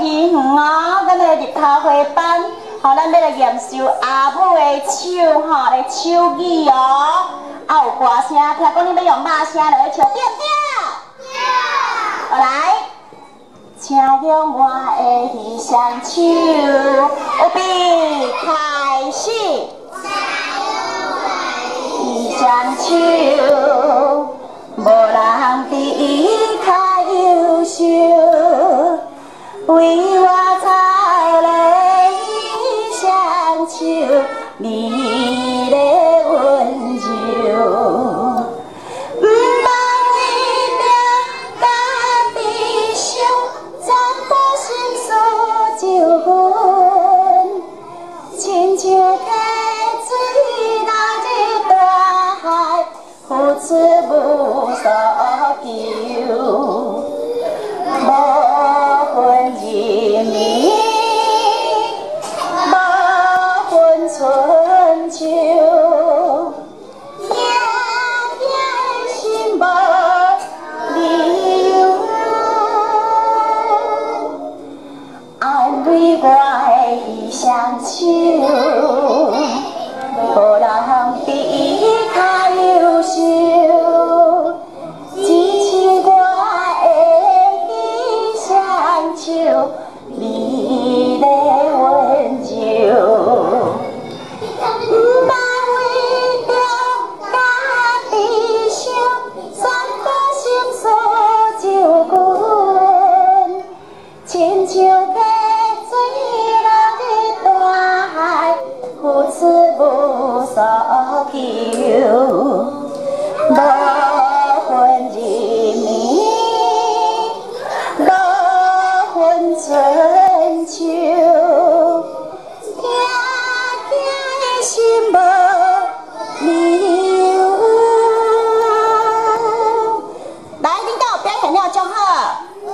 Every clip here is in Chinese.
鱼园哦，咱来日头花班，吼，咱要来验收阿母的手，吼，来手语哦。啊，有歌声，听讲你要用骂声来唱，对不对？好来，请用我的鱼双手，预备开始。鱼双手，无人比伊较优秀。 为我采了伊双手，美丽温柔。毋茫为着家己想，全部心事就阮，亲像溪水流入大海，付出无所求。 无分人民，无分春秋，兄兄的心无离爱为我的伊双手，无人比伊较优秀。 美丽温柔，毋茫为着家己想，全部心事就阮，亲像溪水流入大海，付出无所求，无分人民。 春秋，兄兄的心无离。来，恁都有表现了足好，有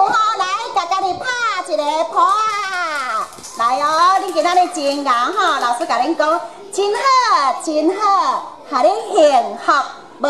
吼，来，家己拍一个谱啊！来哦，恁今仔日真硬吼，老师甲恁讲，真好，真好，哈你幸福无？